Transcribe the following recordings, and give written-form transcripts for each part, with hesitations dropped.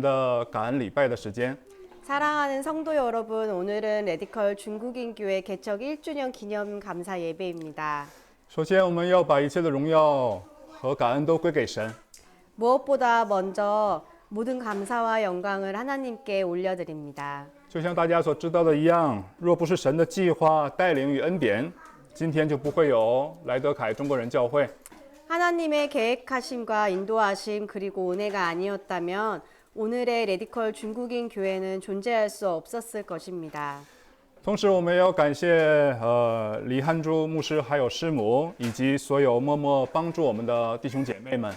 的感恩礼拜的时间。 사랑하는 성도 여러분, 오늘은 레디컬 중국인 교회 개척 1주년 기념 감사 예배입니다. 首先，我们要把一切的荣耀和感恩都归给神。 무엇보다 먼저 모든 감사와 영광을 하나님께 올려드립니다. 就像大家所知道的一样，若不是神的计划、带领与恩典，今天就不会有莱德凯中国人教会。 하나님의 계획하심과 인도하심 그리고 은혜가 아니었다면 오늘의 레디컬 중국인 교회는 존재할 수 없었을 것입니다. 同时，我们也要感谢李汉珠牧师还有师母，以及所有默默帮助我们的弟兄姐妹们。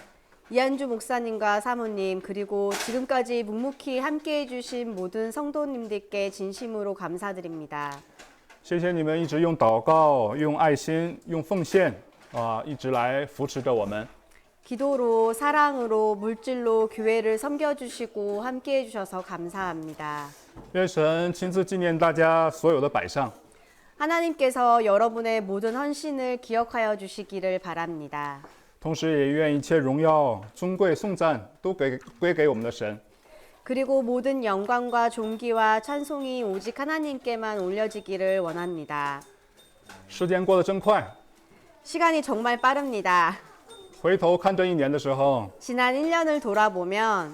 이한주 목사님과 사모님 그리고 지금까지 묵묵히 함께해 주신 모든 성도님들께 진심으로 감사드립니다. 谢谢你们一直用祷告、用爱心、用奉献一直来扶持着我们。 기도로 사랑으로 물질로 교회를 섬겨주시고 함께해 주셔서 감사합니다. 愿神亲自纪念大家所有的摆上。 하나님께서 여러분의 모든 헌신을 기억하여 주시기를 바랍니다. 同时也愿一切荣耀、尊贵、颂赞都归给我们的神。 그리고 모든 영광과 존귀와 찬송이 오직 하나님께만 올려지기를 원합니다. 时间过得真快， 시간이 정말 빠릅니다. 回头看这一年的时候， 지난 1년을 돌아보면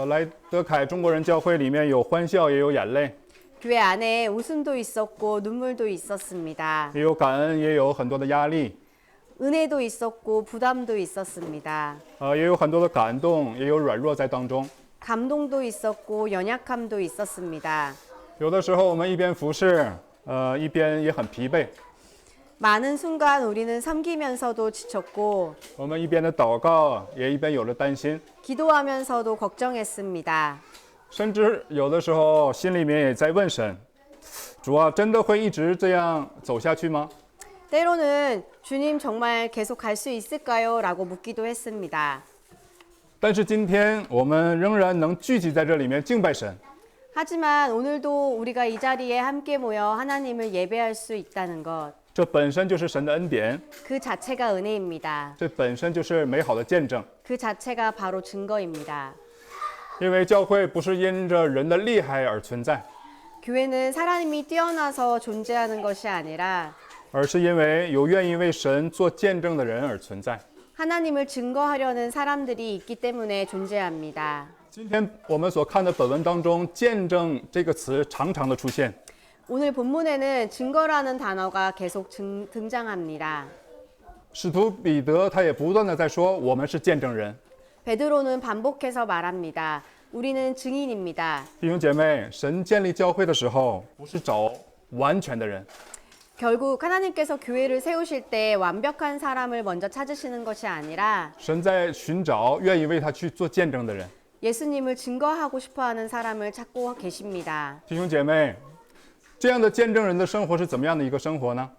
莱德凯中国人教会里面有欢笑，也有眼泪， 교회 안에 웃음도 있었고 눈물도 있었습니다. 也有感恩，也有很多的压力， 은혜도 있었고 부담도 있었습니다. 也有很多的感动，也有软弱在当中。 감동도 있었고 연약함도 있었습니다. 有的时候我们一边服侍，一边也很疲惫。 많은 순간 우리는 섬기면서도 지쳤고 我们一边的祷告，也一边有着担心， 기도하면서도 걱정했습니다. 甚至有的时候心里面也在问神：主啊，真的会一直这样走下去吗？ 때로는 주님 정말 계속 갈 수 있을까요? 라고 묻기도 했습니다. 但是今天我们仍然能聚集在这里面敬拜神， 하지만 오늘도 우리가 이 자리에 함께 모여 하나님을 예배할 수 있다는 것, 这本身就是神的恩典， 그 자체가 은혜입니다. 这本身就是美好的见证。 그 자체가 바로 증거입니다. 因为教会不是因着人的厉害而存在， 교회는 사람이 뛰어나서 존재하는 것이 아니라 而是因为有愿意为神做见证的人而存在。 하나님을 증거하려는 사람들이 있기 때문에 존재합니다. 今天我们所看的本文当中，“见证”这个词常常的出现。 오늘 본문에는 증거라는 단어가 계속 등장합니다. 使徒彼得他也不断的在说，我们是见证人。 베드로는 반복해서 말합니다. 우리는 증인입니다. 弟兄姐妹，神建立教会的时候，不是找完全的人， 결국 하나님께서 교회를 세우실 때 완벽한 사람을 먼저 찾으시는 것이 아니라 神在寻找愿意为他去做见证的人。 예수님을 증거하고 싶어하는 사람을 찾고 계십니다. 弟兄姐妹，这样的见证人的生活是怎么样的一个生活呢？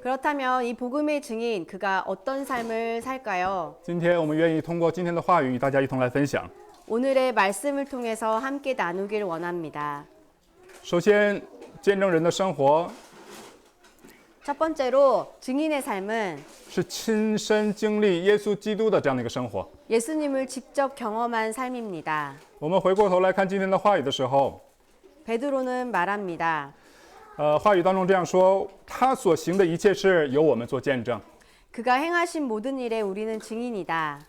그렇다면 이 복음의 증인 그가 어떤 삶을 살까요? 今天我们愿意通过今天的话语与大家一同来分享。 오늘의 말씀을 통해서 함께 나누길 원합니다. 首先，见证人的生活 첫 번째로 증인의 삶은 是亲身经历耶稣基督的这样的一个生活。 예수님을 직접 경험한 삶입니다. 我们回过头来看今天的话语的时候， 베드로는 말합니다. 话语当中这样说：他所行的一切事由我们做见证。 그가 행하신 모든 일에 우리는 증인이다.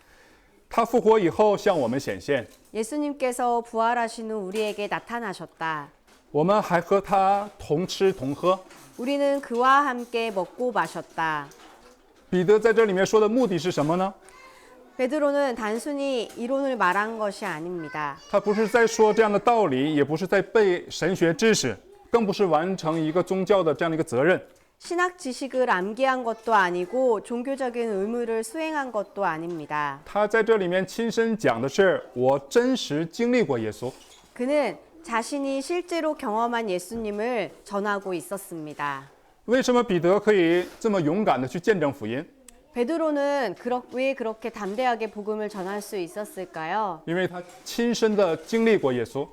他复活以后向我们显现， 예수님께서 부활하신 후 우리에게 나타나셨다. 我们还和他同吃同喝。 우리는 그와 함께 먹고 마셨다. 彼得在这里面说的目的是什么呢？ 베드로는 단순히 이론을 말한 것이 아닙니다. 他不是在说这样的道理，也不是在背神学知识，更不是完成一个宗教的这样的一个责任。 신학 지식을 암기한 것도 아니고 종교적인 의무를 수행한 것도 아닙니다. 他在这里面亲身讲的是，我真实经历过耶稣。 그는 자신이 실제로 경험한 예수님을 전하고 있었습니다. 为什么彼得可以这么勇敢的去见证福音？ 베드로는 왜 그렇게 담대하게 복음을 전할 수 있었을까요? 因为他亲身的经历过耶稣。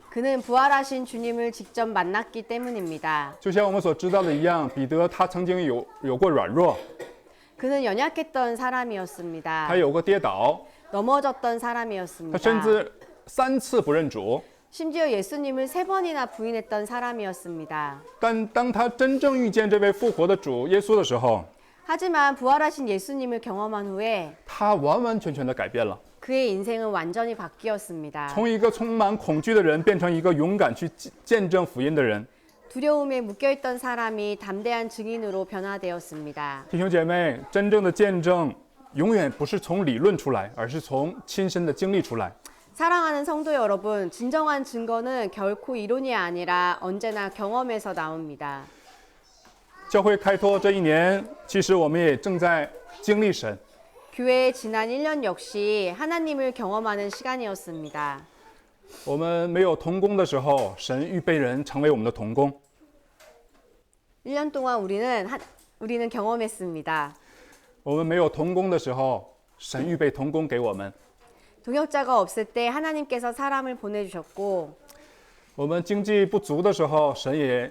그는 부활하신 주님을 직접 만났기 때문입니다. 就像我们所知道的一样，彼得他曾经有过软弱， 그는 연약했던 사람이었습니다. 他有过跌倒， 넘어졌던 他 사람이었습니다. 甚至3次不认主， 심지어 예수님을 3번이나 부인했던 사람이었습니다. 但当他真正遇见这位复活的主耶稣的时候， 하지만 부활하신 예수님을 경험한 후에 他完完全全的改变了， 그의 인생은 완전히 바뀌었습니다. 从一个充满恐惧的人变成一个勇敢去见证福音的人。 두려움에 묶여있던 사람이 담대한 증인으로 변화되었습니다. 弟兄姐妹，真正的见证永远不是从理论出来，而是从亲身的经历出来。 사랑하는 성도 여러분, 진정한 증거는 결코 이론이 아니라 언제나 경험에서 나옵니다. 教会开拓这一年，其实我们也正在经历神。 교회의 지난 1년 역시 하나님을 경험하는 시간이었습니다. 我们没有同工的时候，神预备人成为我们的同工。 1년 동안 우리는 경험했습니다. 我们没有同工的时候，神预备同工给我们。 동역자가 없을 때 하나님께서 사람을 보내주셨고 我们经济不足的时候，神也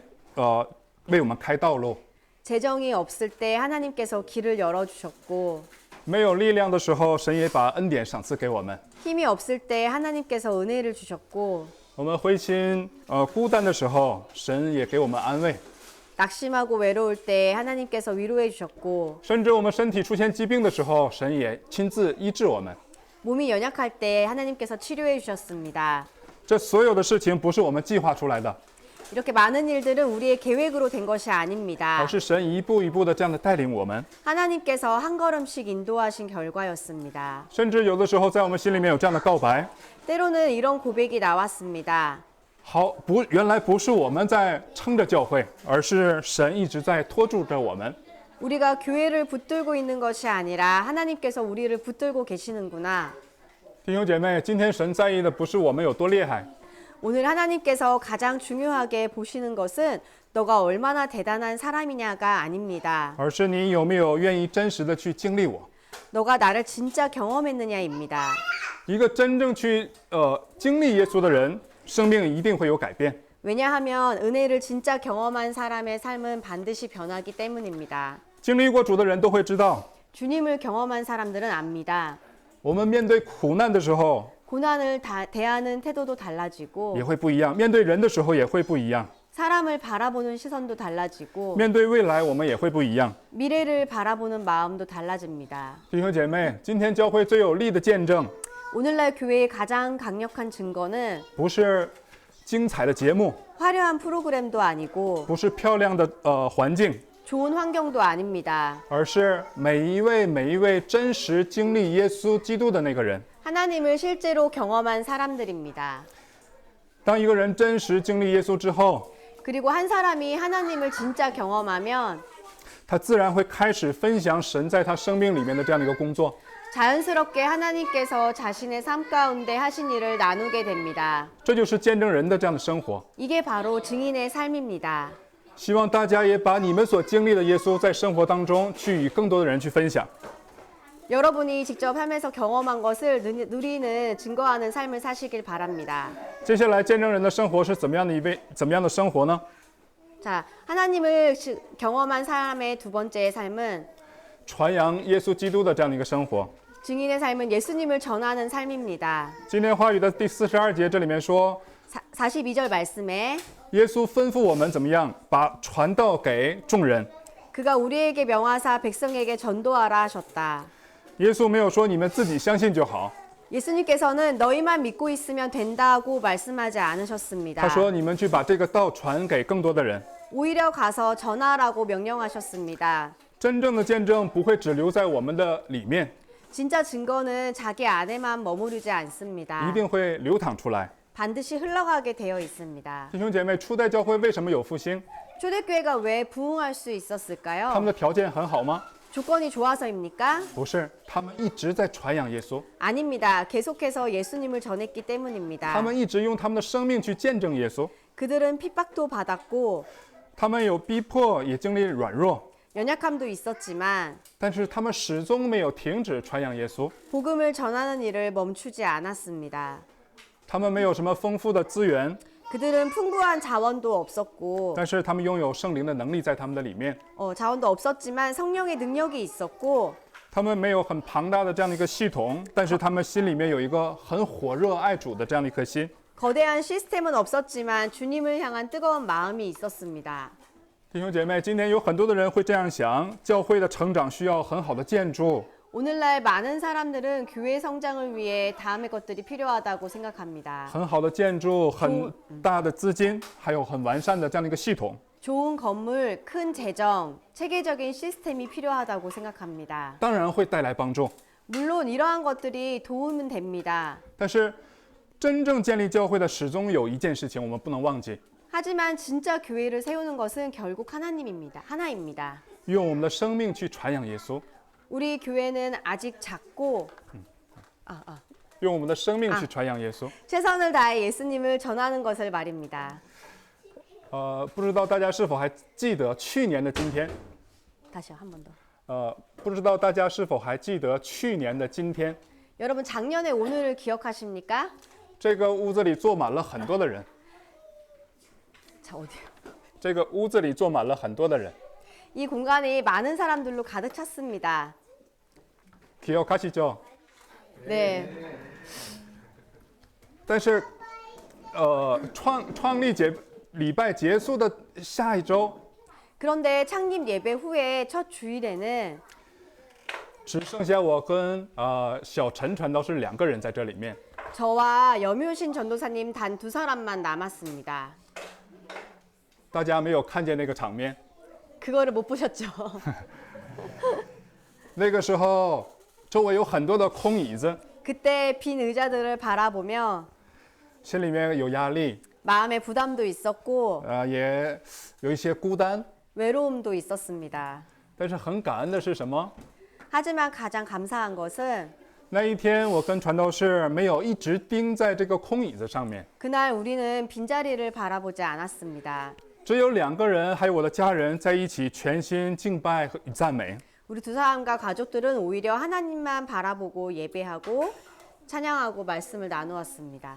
为我们开道路。 재정이 없을 때 하나님께서 길을 열어주셨고 没有力量的时候，神也把恩典赏赐给我们。 힘이 없을 때 하나님께서 은혜를 주셨고 我们灰心孤单的时候，神也给我们安慰。 낙심하고 외로울 때 하나님께서 위로해 주셨고 甚至我们身体出现疾病的时候，神也亲自医治我们。 몸이 연약할 때 하나님께서 치료해 주셨습니다. 这所有的事情不是我们计划出来的， 이렇게 많은 일들은 우리의 계획으로 된 것이 아닙니다. 而是神一步一步的这样的带领我们。 하나님께서 한 걸음씩 인도하신 결과였습니다. 甚至有的时候，在我们心里面有这样的告白： 때로는 이런 고백이 나왔습니다. 原来不是我们在撑着教会，而是神一直在拖住着我们。 우리가 교회를 붙들고 있는 것이 아니라 하나님께서 우리를 붙들고 계시는구나. 弟兄姐妹，今天神在意的不是我们有多厉害， 오늘 하나님께서 가장 중요하게 보시는 것은 너가 얼마나 대단한 사람이냐가 아닙니다. 而是你有没有愿意真实的去经历我。 너가 나를 진짜 경험했느냐입니다. 一个真正去经历耶稣的人，生命一定会有改变。 왜냐하면 은혜를 진짜 경험한 사람의 삶은 반드시 변하기 때문입니다. 经历过主的人都会知道， 주님을 경험한 사람들은 압니다. 我们面对苦难的时候 고난을 대하는 태도도 달라지고 也会不一样，面对人的时候也会不一样， 사람을 바라보는 시선도 달라지고 面对未来我们也会不一样。 미래를 바라보는 마음도 달라집니다. 弟兄姐妹，今天教会最有力的见证， 오늘날 교회의 가장 강력한 증거는 不是精彩的节目， 화려한 프로그램도 아니고 不是漂亮的环境， 좋은 환경도 아닙니다. 而是每一位真实经历耶稣基督的那个人。 하나님을 실제로 경험한 사람들입니다. 当一个人真实经历耶稣之后， 그리고 한 사람이 하나님을 진짜 경험하면 他自然会开始分享神在他生命里面的这样的一个工作。 자연스럽게 하나님께서 자신의 삶 가운데 하신 일을 나누게 됩니다. 这就是见证人的这样的生活。 이게 바로 증인의 삶입니다. 希望大家也把你们所经历的耶稣在生活当中去与更多的人去分享。 여러분이 직접 하면서 경험한 것을 누리는 증거하는 삶을 사시길 바랍니다. 接下来见证人的生活是怎么样的生活呢？ 자, 하나님을 경험한 사람의 두 번째 삶은 传扬耶稣基督的这样的一个生活。 증인의 삶은 예수님을 전하는 삶입니다. 今天话语的第42节这里面说， 42절 말씀에 耶稣吩咐我们怎么样把传道给众人。 그가 우리에게 명하사 백성에게 전도하라 하셨다. 耶稣没有说你们自己相信就好， 예수님께서는 너희만 믿고 있으면 된다고 말씀하지 他 않으셨습니다. 说你们去把这个道传给更多的人。 오히려 가서 전하라고 명령하셨습니다. 真正的见证不会只留在我们的里面， 진짜 증거는 자기 안에만 머무르지 一 않습니다. 定会流淌出来。 반드시 흘러가게 되어 있습니다. 弟兄姐妹，初代教会为什么有复兴？ 초대교회가 왜 부흥할 수 他们 있었을까요? 的条件很好吗？ 조건이 좋아서입니까? 不是，他们一直在传扬耶稣， 아닙니다. 계속해서 예수님을 전했기 他 때문입니다. 们一直用他们的生命去见证耶稣。 그들은 핍박도 받았고 他们有逼迫，也经历软弱， 연약함도 있었지만 但是他们始终没有停止传扬耶稣。 복음을 전하는 일을 멈추지 않았습니다. 他们没有什么丰富的资源， 그들은 풍부한 자원도 없었고 但是他们拥有圣灵的能力在他们的里面。 자원도 없었지만 성령의 능력이 있었고 他们没有很庞大的这样的一个系统，但是他们心里面有一个很火热爱主的这样的一颗心。 거대한 시스템은 없었지만 주님을 향한 뜨거운 마음이 있었습니다. 弟兄姐妹，今天有很多的人会这样想，教会的成长需要很好的建筑， 오늘날 많은 사람들은 교회 성장을 위해 다음의 것들이 필요하다고 생각합니다. 很好的建筑，很大的资金，还有很完善的这样的一个系统。 좋은 건물, 큰 재정, 체계적인 시스템이 필요하다고 생각합니다. 当然会带来帮助， 물론 이러한 것들이 도움은 됩니다. 但是真正建立教会的始终有一件事情我们不能忘记， 하지만 진짜 교회를 세우는 것은 결국 하나입니다. 用我们的生命去传扬耶稣， 우리 교회는 아직 작고 用我们的生命去传扬耶稣。 최선을 다해 예수님을 전하는 것을 말입니다. 不知道大家是否还记得去年的今天？ 다시요, 한 번 더. 不知道大家是否还记得去年的今天？ 여러분 작년의 오늘을 기억하십니까? 这个屋子里坐满了很多的人， 자, 어디요? 这个屋子里坐满了很多的人。 이 공간이 많은 사람들로 가득 찼습니다. 기억하시죠? 네. 但是，创立礼拜结束的下一周， 그런데 창립 예배 후에 첫 주일에는 只剩下我跟小陈传道士2个人在这里面。 저와 염효신 전도사님 단 2사람만 남았습니다. 大家没有看见那个场面。 그거를 못 보셨죠? 那个时候，周围有很多的空椅子， 그때 빈 의자들을 바라보며 心里面有压力， 마음의 부담도 있었고 也有一些孤单。 외로움도 있었습니다. 但是很感恩的是什么？ 하지만 가장 감사한 것은 那一天，我跟传道士没有一直盯在这个空椅子上面， 그날 우리는 빈자리를 바라보지 않았습니다. 只有2个人还有我的家人在一起全心敬拜和赞美。 우리 2사람과 가족들은 오히려 하나님만 바라보고 예배하고 찬양하고 말씀을 나누었습니다.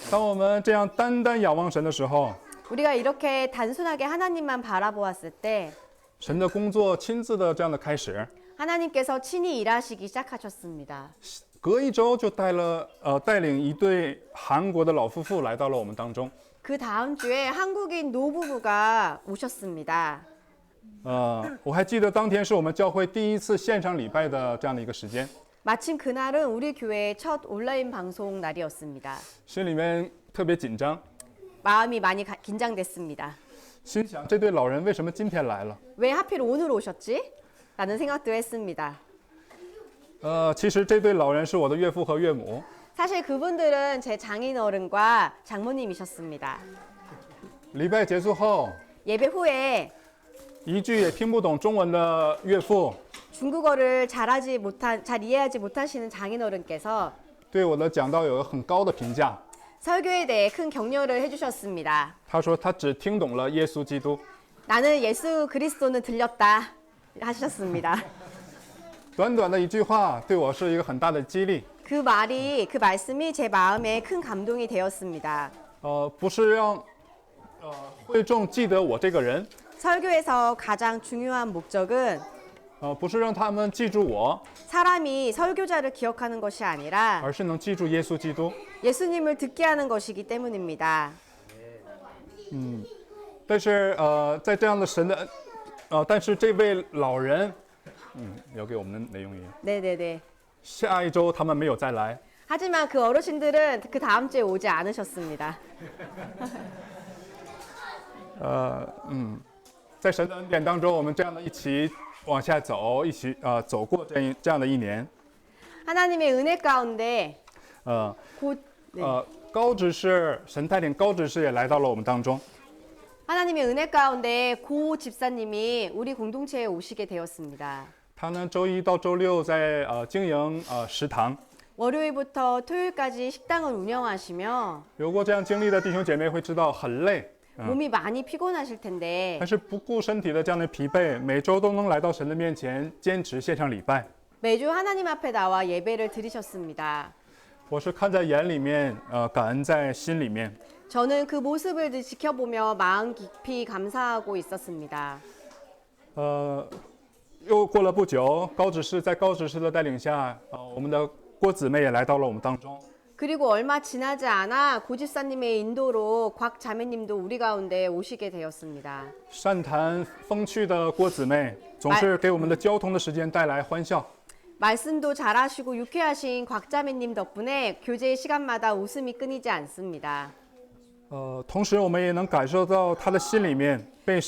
当我们这样单单仰望神的时候， 우리가 이렇게 단순하게 하나님만 바라보았을 때 神的工作亲自的这样的开始， 하나님께서 친히 일하시기 시작하셨습니다. 隔一周就带领一对韩国的老夫妇来到了我们当中。 그 다음 주에 한국인 노부부가 오셨습니다. 我还记得当天是我们教会第一次线上礼拜的这样的一个时间， 마침 그날은 우리 교회의 첫 온라인 방송 날이었습니다. 心里面特别紧张， 마음이 많이 긴장됐습니다. 心想这对老人为什么今天来了？ 왜 하필 오늘 오셨지? 라는 생각도 했습니다. 其实这对老人是我的岳父和岳母。 사실 그분들은 제 장인어른과 장모님이셨습니다. 礼拜结束后， 예배 후에 一句也听不懂中文的岳父 중국어를 잘 이해하지 못하시는 장인어른께서 对我的讲道有个很高的评价。 설교에 대해 큰 격려를 해주셨습니다. 他说他只听懂了耶稣基督。 나는 예수 그리스도는 들렸다 하셨습니다. 短短的一句话对我是一个很大的激励。 그 말씀이 제 마음에 큰 감동이 되었습니다. 不是让会众记得我这个人， 설교에서 가장 중요한 목적은 不是让他们记住我， 사람이 설교자를 기억하는 것이 아니라 而是能记住耶稣基督。 예수님을 듣게 하는 것이기 때문입니다. 但是在这样的神的但是这位老人，要给我们的内容也。 네네네. 下一周他们没有再来。 하지만 그 어르신들은 그 다음 주에 오지 않으셨습니다. 在神的恩典当中，我们这样的一起往下走，一起走过这样的一年。 하나님의 은혜 가운데 곧 네. 高执事神带领高执事也来到了我们当中。 하나님의 은혜 가운데 고 집사님이 우리 공동체에 오시게 되었습니다. 他呢，周一到周六在经营食堂。 월요일부터 토요일까지 식당을 운영하시며 有过这样经历的弟兄姐妹会知道很累， 몸이 많이 피곤하실 텐데 但是不顾身体的这样的疲惫，每周都能来到神的面前，坚持线上礼拜。 매주 하나님 앞에 나와 예배를 드리셨습니다. 我是看在眼里面，感恩在心里面。 저는 그 모습을 지켜보며 마음 깊이 감사하고 있었습니다. 又过了不久，在高执事的带领下，我们的郭姊妹也来到了我们当中。 그리고 얼마 지나지 않아 고집사님의 인도로 곽 자매님도 우리 가운데 오시게 되었습니다. 善谈风趣的郭姊妹，总是给我们的交通的时间带来欢笑。 말씀도 잘하시고 유쾌하신 곽 자매님 덕분에 교제 시간마다 웃음이 끊이지 않습니다. 同时我们也能感受到她的心里面被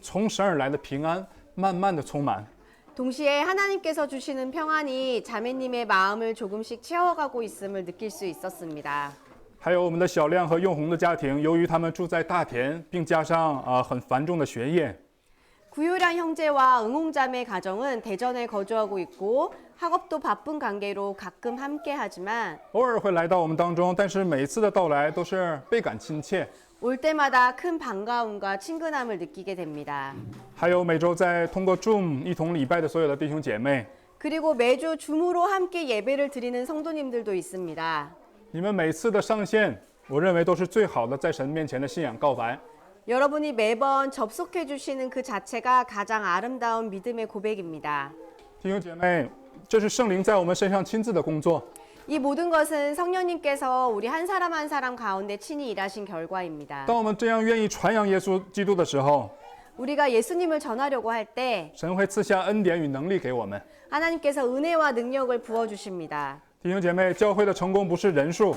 从神而来的平安慢慢的充满。 동시에 하나님께서 주시는 평안이 자매님의 마음을 조금씩 채워가고 있음을 느낄 수 있었습니다. 还有我们的小亮和用红的家庭，由于他们住在大田，并加上很繁重的学业， 구효량 형제와 응홍자매 가정은 대전에 거주하고 있고 학업도 바쁜 관계로 가끔 함께하지만 偶尔会来到我们当中，但是每一次的到来都是倍感亲切。 올 때마다 큰 반가움과 친근함을 느끼게 됩니다. 还有每周在通过 Zoom 一同礼拜的所有的弟兄姐妹， 그리고 매주 줌으로 함께 예배를 드리는 성도님들도 있습니다. 你们每次的上线，我认为都是最好的在神面前的信仰告白。 여러분이 매번 접속해 주시는 그 자체가 가장 아름다운 믿음의 고백입니다. 弟兄姐妹，这是圣灵在我们身上亲自的工作。 이 모든 것은 성령님께서 우리 한 사람 한 사람 가운데 친히 일하신 결과입니다. 当我们这样愿意传扬耶稣基督的时候， 우리가 예수님을 전하려고 할 때 神会赐下恩典与能力给我们。 하나님께서 은혜와 능력을 부어 주십니다. 弟兄姐妹，教会的成功不是人数，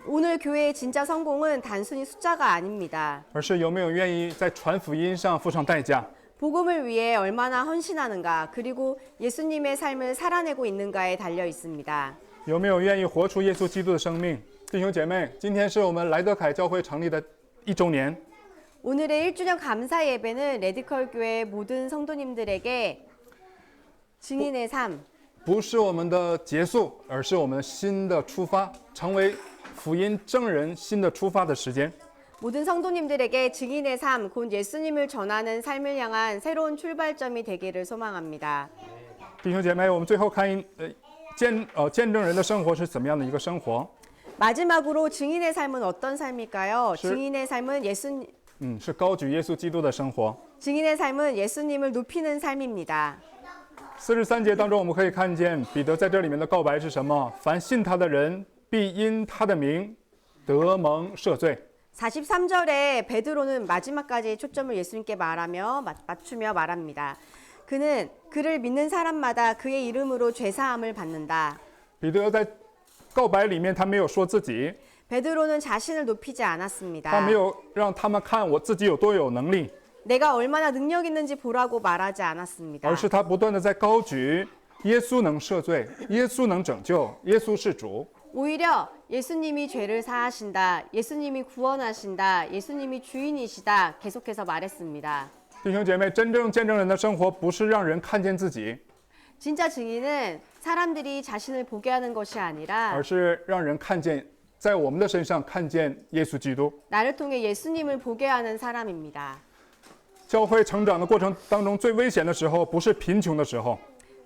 오늘 교회의 진짜 성공은 단순히 숫자가 아닙니다. 而是有没有愿意在传福音上付上代价。 복음을 위해 얼마나 헌신하는가, 그리고 예수님의 삶을 살아내고 있는가에 달려 있습니다. 有没有愿意活出耶稣基督的生命？弟兄姐妹，今天是我们莱德凯教会成立的1周年。 오늘의 1주년 감사 예배는 레디컬 교회 모든 성도님들에게 증인의 삶, 不是我们的结束，而是我们新的出发，成为福音证人新的出发的时间。 모든 성도님들에게 증인의 삶, 곧 예수님을 전하는 삶을 향한 새로운 출발점이 되기를 소망합니다. 弟兄姐妹，我们最后看见证人的生活是怎么样的一个生活？ 마지막으로 증인의 삶은 어떤 삶일까요? 실- 증인의 삶은 是高举耶稣基督的生活。 증인의 삶은 예수님을 높이는 삶입니다. 43节当中，我们可以看见彼得在这里面的告白是什么？凡信他的人，必因他的名得蒙赦罪。 43절에 베드로는 마지막까지 초점을 예수님께 맞추며 말합니다. 그는 그를 믿는 사람마다 그의 이름으로 죄사함을 받는다. 彼得在告白里面，他没有说自己， 베드로는 자신을 높이지 他 않았습니다. 没有让他们看我自己有多有能力， 내가 얼마나 능력 있는지 보라고 말하지 않았습니다. 而是他不断的在高举耶稣能赦罪，耶稣能拯救，耶稣是主。 오히려 예수님이 죄를 사하신다, 예수님이 구원하신다, 예수님이 주인이시다 계속해서 말했습니다. 弟兄姐妹，真正见证人的生活不是让人看见自己， 진짜 증인은 사람들이 자신을 보게 하는 것이 아니라 而是让人看见在我们的身上看见耶稣基督。 나를 통해 예수님을 보게 하는 사람입니다. 教会成长的过程当中，最危险的时候不是贫穷的时候，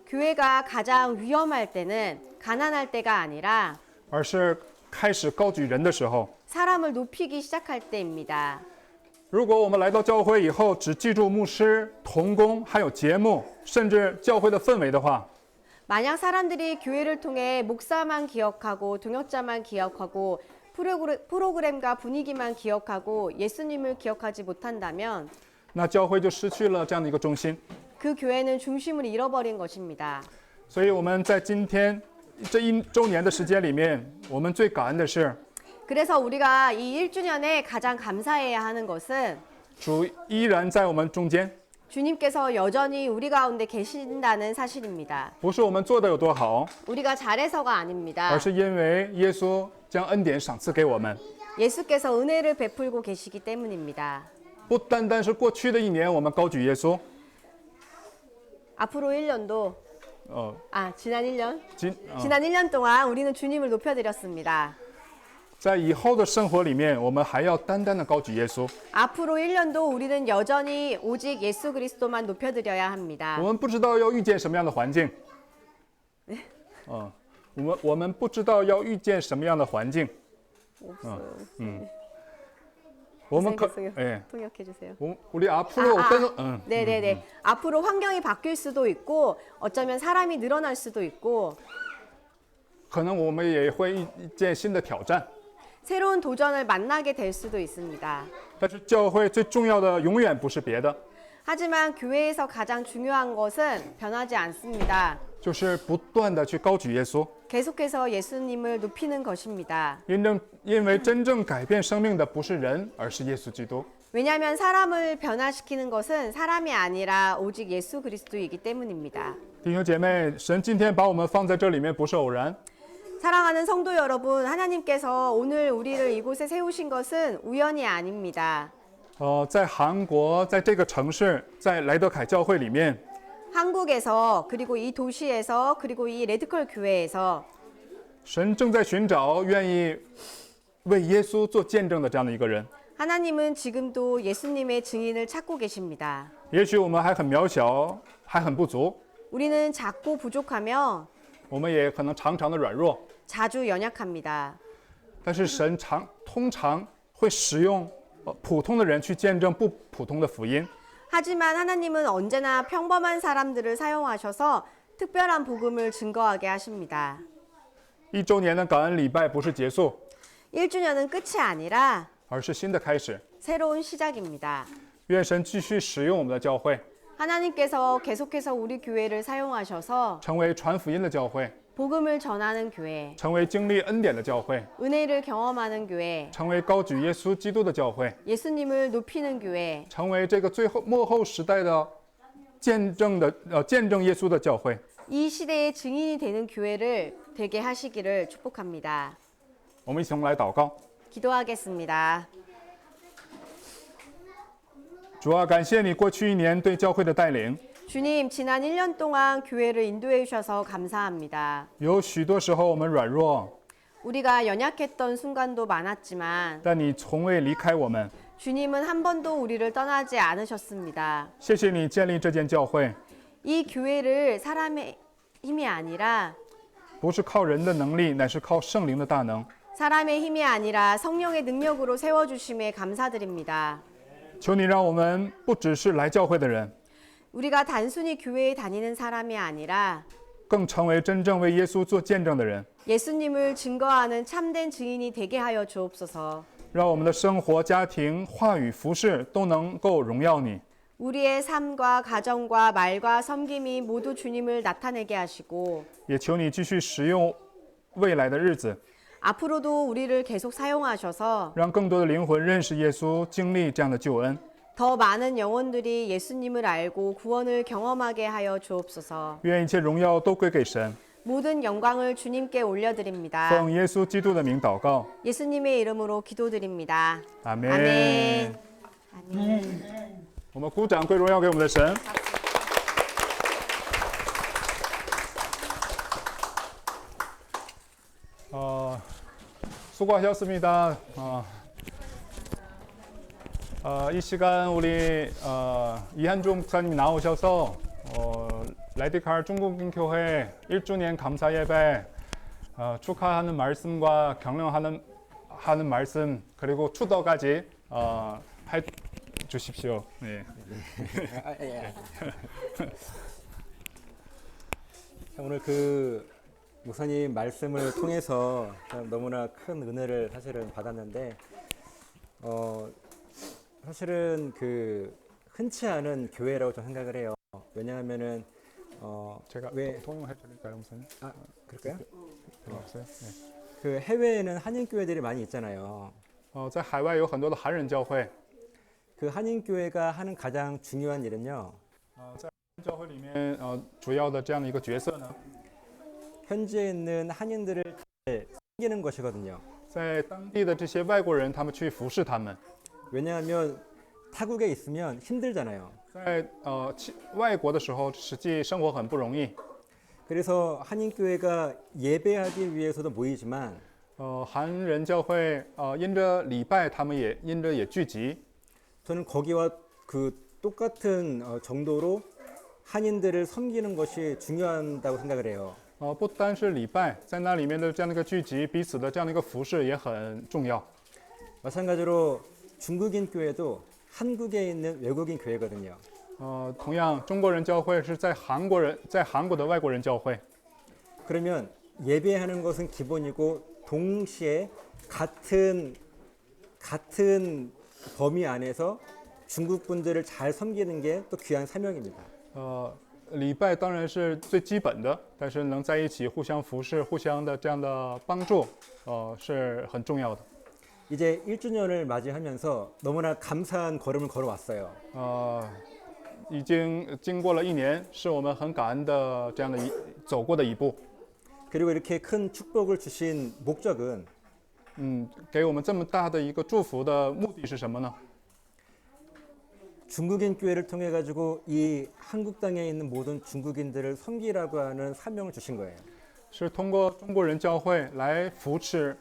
교회가 가장 위험할 때는 가난할 때가 아니라 而是开始高举人的时候。 사람을 높이기 시작할 때입니다. 如果我们来到教会以后，只记住牧師、同工，还有节目，甚至教会的氛围的话， 만약 사람들이 교회를 통해 목사만 기억하고 동역자만 기억하고 프로그램과 분위기만 기억하고 예수님을 기억하지 못한다면 那教会就失去了这样的一个中心。 그 교회는 중심을 잃어버린 것입니다. 所以我们在今天这1周年的时间里面，我们最感恩的是， 그래서 우리가 이 1주년에 가장 감사해야 하는 것은 主依然在我们中间， 주님께서 여전히 우리 가운데 계신다는 사실입니다. 不是我们做的有多好， 우리가 잘해서가 아닙니다. 而是因为耶稣将恩典赏赐给我们。 예수께서 은혜를 베풀고 계시기 때문입니다. 不单单是过去的1年，我们高举耶稣， 앞으로 1년도 지난 1년? 지난 1년 동안 우리는 주님을 높여드렸습니다. 在以后的生活里面，我们还要单单的高举耶稣。 앞으로 1년도 우리는 여전히 오직 예수 그리스도만 높여드려야 합니다. 我们不知道要遇见什么样的环境，我们不知道要遇见什么样的环境，我们可 선생님 통역해 주세요. 우리 앞으로 어떤 네네네. 앞으로 환경이 바뀔 수도 있고 어쩌면 사람이 늘어날 수도 있고 可能我们也会一件新的挑战。 새로운 도전을 만나게 될 수도 있습니다. 但是教会最重要的永远不是别的， 하지만 교회에서 가장 중요한 것은 변하지 않습니다. 就是不断的去高举耶稣。 계속해서 예수님을 높이는 것입니다. 因为真正改变生命的不是人，而是耶稣基督。 왜냐하면 사람을 변화시키는 것은 사람이 아니라 오직 예수 그리스도이기 때문입니다. 弟兄姐妹，神今天把我们放在这里面不是偶然， 사랑하는 성도 여러분, 하나님께서 오늘 우리를 이곳에 세우신 것은 우연이 아닙니다. 在韩国，在这个城市，在莱德凯教会里面， 한국에서 그리고 이 도시에서 그리고 이 레드컬 교회에서 神正在寻找愿意为耶稣做见证的这样的一个人。 하나님은 지금도 예수님의 증인을 찾고 계십니다. 也许我们还很渺小，还很不足， 우리는 작고 부족하며 我们也可能常常的软弱， 자주 연약합니다. 但是神通常会使用普通的人去见证不普通的福音。 하지만 하나님은 언제나 평범한 사람들을 사용하셔서 특별한 복음을 증거하게 하십니다. 1周年的感恩礼拜不是结束， 1주년은 끝이 아니라 而是新的开始。 새로운 시작입니다. 愿神继续使用我们的教会， 하나님께서 계속해서 우리 교회를 사용하셔서 成为传福音的教会， 복음을 전하는 교회, 成为经历恩典的教会， 은혜를 경험하는 교회, 成为高举耶稣基督的教会， 예수님을 높이는 교회, 成为这个最后末后时代的见证耶稣的教会。 이 시대의 증인이 되는 교회를 되게 하시기를 축복합니다. 我们一同来祷告。 기도하겠습니다. 主啊，感谢你过去1年对教会的带领， 주님, 지난 1년 동안 교회를 인도해 주셔서 감사합니다. 有许多时候我们软弱， 우리가 연약했던 순간도 많았지만 但你从未离开我们。 주님은 한 번도 우리를 떠나지 않으셨습니다. 谢谢你建立这间教会， 이 교회를 사람의 힘이 아니라 不是靠人的能力，乃是靠圣灵的大能。 사람의 힘이 아니라 성령의 능력으로 세워주심에 감사드립니다. 求你让我们不只是来教会的人， 우리가 단순히 교회에 다니는 사람이 아니라 更成为真正为耶稣做见证的人。 예수님을 증거하는 참된 증인이 되게 하여 주옵소서. 让我们的生活、家庭、话语、服饰都能够荣耀你。 우리의 삶과 가정과 말과 섬김이 모두 주님을 나타내게 하시고 也求你继续使用未来的日子， 앞으로도 우리를 계속 사용하셔서 让更多的灵魂认识耶稣，经历这样的救恩。 더 많은 영혼들이 예수님을 알고 구원을 경험하게 하여 주옵소서. 愿一切荣耀都归给神。 모든 영광을 주님께 올려드립니다. 奉耶稣基督的名祷告， 예수님의 이름으로 기도드립니다. 阿门。 아멘. 아멘. 我们鼓掌归荣耀给我们的神。수고하셨습니다. 이 시간 우리 이한종 목사님 나오셔서 레디칼 중국인교회 1주년 감사 예배 축하하는 말씀과 격려하는 말씀 그리고 추도까지 해 주십시오. 네. 오늘 그 목사님 말씀을 통해서 너무나 큰 은혜를 사실은 받았는데 사실은 그 흔치 않은 교회라고 저는 생각을 해요. 왜냐하면은 제가 왜 통역해 드릴까요, 목사님? 그럴까요? 없어요? 네. 그 해외에는 한인 교회들이 많이 있잖아요. 在海外有很多的韩人教会， 그 한인 교회가 하는 가장 중요한 일은요. 在教会里面主要的这样的一个角色呢， 현지에 있는 한인들을 섬기는 것이거든요. 在当地的这些外国人，他们去服侍他们。 왜냐하면 타국에 있으면 힘들잖아요. 在外国的时候，实际生活很不容易。 그래서 한인 교회가 예배하기 위해서도 모이지만 韩人教会因着礼拜，他们也因着也聚集。 저는 거기와 그 똑같은 정도로 한인들을 섬기는 것이 중요하다고 생각을 해요. 不单是礼拜，在那里面的这样的一个聚集，彼此的这样的一个服侍也很重要。 마찬가지로 중국인 교회도 한국에 있는 외국인 교회거든요. 同样，中国人教会是在韩国的外国人教会。 그러면 예배하는 것은 기본이고 동시에 같은 범위 안에서 중국 분들을 잘 섬기는 게 또 귀한 사명입니다. 礼拜当然是最基本的，但是能在一起互相服侍、互相的这样的帮助，是很重要的。 이제 1주년을 맞이하면서 너무나 감사한 걸음을 걸어왔어요. 已经经过了一年，是我们很感恩的这样的走过的一步。 그리고 이렇게 큰 축복을 주신 목적은 给我们这么大的一个祝福的目的是什么呢？ 중국인 교회를 통해 가지고 이 한국 땅에 있는 모든 중국인들을 섬기라고 하는 사명을 주신 거예요. 是通过中国人教会来扶持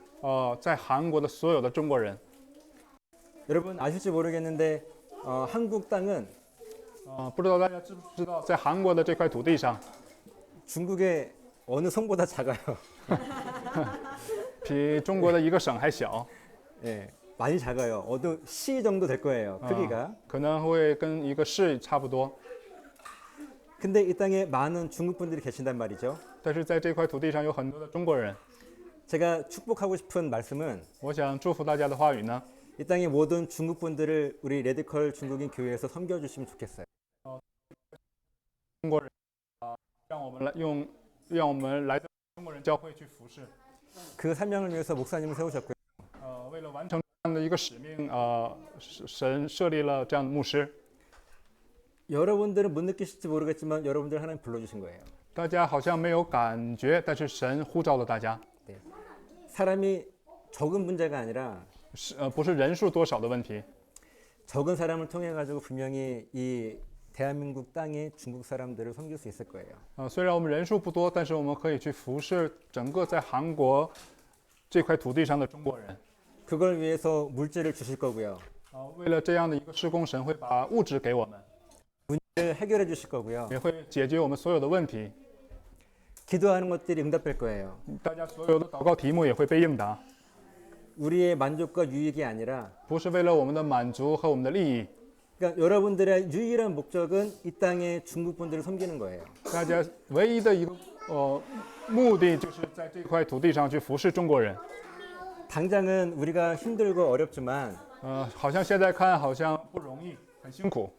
在韩国的所有的中国人。 여러분 아실지 모르겠는데 한국 땅은 不知道大家知不知道，在韩国的这块土地上， 중국의 어느 성보다 작아요. 比中国的一个省还小， 예, 많이 작아요. 어느 시 정도 될 거예요. 크기가. 可能会跟一个市差不多。 근데 이 땅에 많은 중국 분들이 계신단 말이죠. 但是在这块土地上有很多的中国人。 제가 축복하고 싶은 말씀은 我想祝福大家的话语呢， 이 땅의 모든 중국 분들을 우리 레드컬 중국인 교회에서 섬겨주시면 좋겠어요. 中国人让我们来到中国人教会去服侍。 그 사명을 위해서 목사님을 세우셨고요. 为了完成这样的一个使命，神设立了这样的牧师。 여러분들은 못 느끼실지 모르겠지만 여러분들 하나님 불러주신 거예요. 大家好像没有感觉，但是神呼召了大家， 사람이 적은 문제가 아니라 不是人数多少的问题， 적은 사람을 통해 가지고 분명히 이 대한민국 땅에 중국 사람들을 섬길 수 있을 거예요. 虽然我们人数不多，但是我们可以去服侍整个在韩国这块土地上的中国人。 그걸 위해서 물질을 주실 거고요. 为了这样的一个施工，神会把物质给我们， 문제를 해결해 주실 거고요. 也会解决我们所有的问题。 기도하는 것들이 응답될 거예요. 大家所有的祷告题目也会被应答， 우리의 만족과 유익이 아니라 不是为了我们的满足和我们的利益。 그러니까 여러분들의 유일한 목적은 이 땅의 중국 분들을 섬기는 거예요. 大家唯一的一个目的就是在这块土地上去服侍中国人。 당장은 우리가 힘들고 어렵지만 好像现在看好像不容易，很辛苦。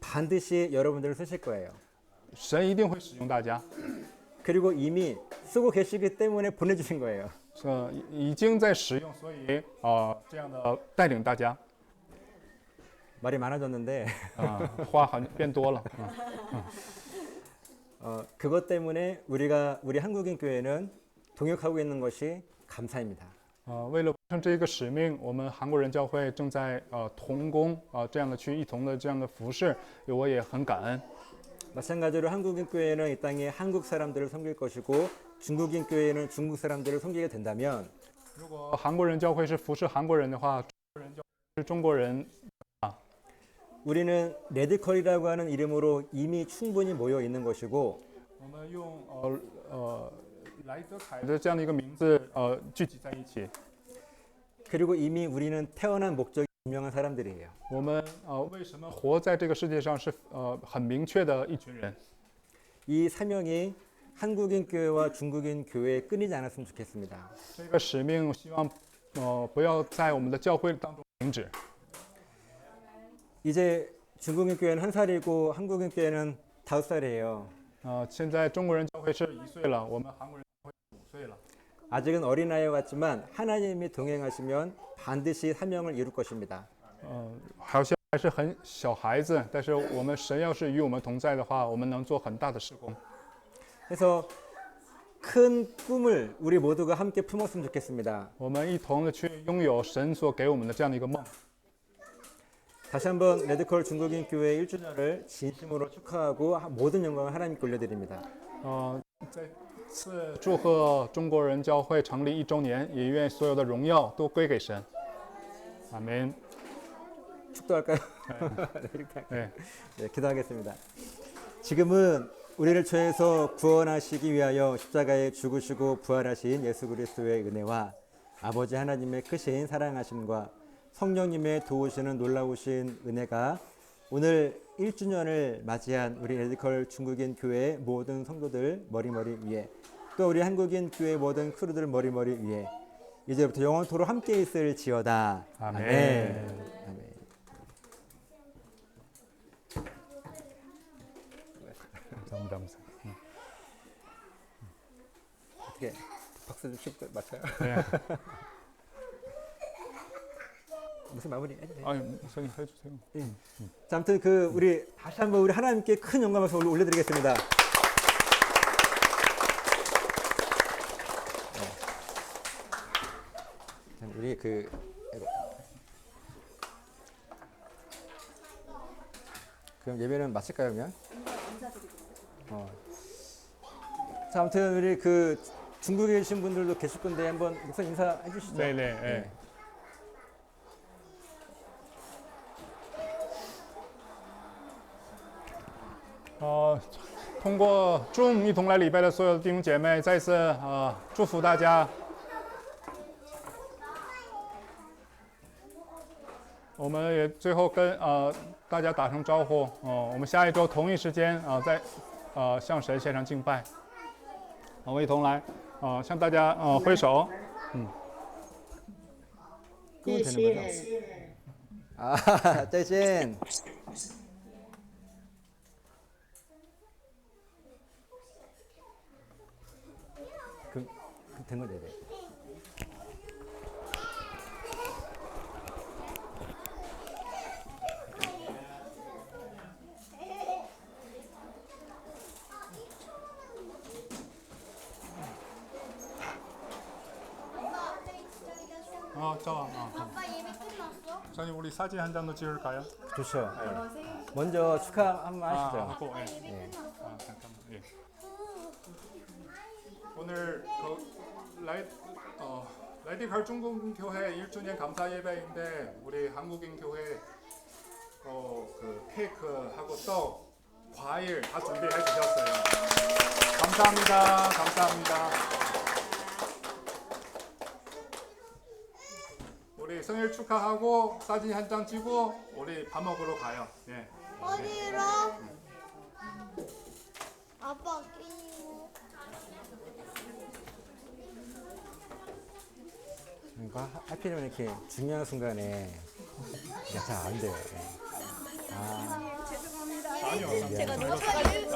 반드시 여러분들을 쓰실 거예요. 神一定会使用大家， 그리고 이미 쓰고 계시기 때문에 보내주신 거예요. 已经在使用，所以这样的带领大家。 말이 많아졌는데 话好像变多了。 그것 때문에 우리 한국인 교회는 동역하고 있는 것이 감사입니다. 为了完成这个使命，我们韩国人教会正在同工这样的去一同的这样的服侍，我也很感恩。 마찬가지로 한국인 교회는 이 땅에 한국 사람들을 섬길 것이고 중국인 교회는 중국 사람들을 섬기게 된다면 如果韩国人教会是服侍韩国人的话，中国人教会是中国人。 우리는 레드컬이라고 하는 이름으로 이미 충분히 모여 있는 것이고 我们用莱德凯的这样的一个名字聚集在一起。 그리고 이미 우리는 태어난 목적이 분명한 사람들이에요. 我们为什么活在这个世界上是很明确的一群人。 이 사명이 한국인 교회와 중국인 교회에 끊이지 않았으면 좋겠습니다. 这个使命希望不要在我们的教会当中停止。 이제 중국인 교회는 1살이고 한국인 교회는 5살이에요. 现在中国人教会是1岁了，我们韩国人教会5岁了。 아직은 어린아이 같지만 하나님이 동행하시면 반드시 사명을 이룰 것입니다. 好像还是很小孩子，但是我们神要是与我们同在的话，我们能做很大的事工。 그래서 큰 꿈을 우리 모두가 함께 품었으면 좋겠습니다. 我们一同的去拥有神所给我们的这样的一个梦。 다시 한번 레드컬 중국인 교회 1주년을 진심으로 축하하고 모든 영광을 하나님께 올려드립니다. 再次祝贺中国人教会成立1周年，也愿所有的荣耀都归给神。阿门。 축도할까요? 네. 네, 기도하겠습니다. 지금은 우리를 죄에서 구원하시기 위하여 십자가에 죽으시고 부활하신 예수 그리스도의 은혜와 아버지 하나님의 크신 사랑하심과 성령님의 도우시는 놀라우신 은혜가 오늘 1주년을 맞이한 우리 레디컬 중국인 교회 모든 성도들 머리머리 위에, 또 우리 한국인 교회 모든 크루들 머리머리 위에 이제부터 영원토록 함께 있을지어다. 아멘. 아멘. 감사합니다. 어떻게 박수 좀 치고 맞춰요? 네. 무슨 마무리 해주세요. 아니, 선생님 해주세요. 자, 아무튼 우리 다시 한번 우리 하나님께 큰 영광을 올려드리겠습니다. 우리 아이고. 그럼 예배는 마칠까요, 그냥? 자, 아무튼 우리 중국에 계신 분들도 계실 건데 한번 목사님 인사해 주시죠. 네네. 네. 어, 通过 Zoom 一同来礼拜的所有弟兄姐妹，再次祝福大家。我们也最后跟大家打声招呼，我们下一周同一时间再向神献上敬拜。我们一同来向大家挥手， 끄면 되는 거죠? 아, 再见. 그럼 된 거죠, 네. 아빠 예배 끝났어? 선생님 우리 사진 한 장도 찍을까요? 좋죠. 네. 먼저 축하 한번 하시죠. 하고, 예. 네. 잠깐만. 예. 오늘 레디컬 중국교회 1주년 감사 예배인데 우리 한국인 교회 케이크하고 떡, 과일 다 준비해 주셨어요. 감사합니다. 감사합니다. 우리 생일 축하하고 사진 한 장 찍고 우리 밥 먹으러 가요. 예. 어디로? 아빠 끼고. 그러니까 하필이면 이렇게 중요한 순간에 잘 안 돼요. 아니요. 제가 너무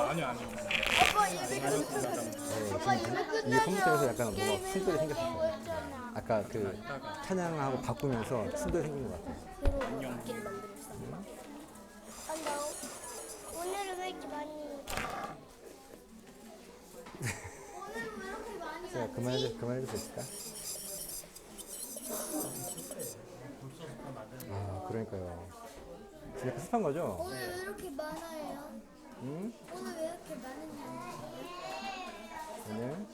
아니요. 아빠 예배 끝났어. 아빠 예배 이 끝나면 컴퓨터에서 약간 뭔가 충돌이 생겼어요. 뭐였잖아. 아까 찬양하고 바꾸면서 충돌이 생긴 것 같아요. 아니 나 오늘은 왜 이렇게 많이? 오늘은 왜 이렇게 많이 제가 그만해도 될까? 그러니까요. 진짜 습한 거죠? 오늘 왜 이렇게 많아요? 응? 오늘 왜 이렇게 많은지. 오늘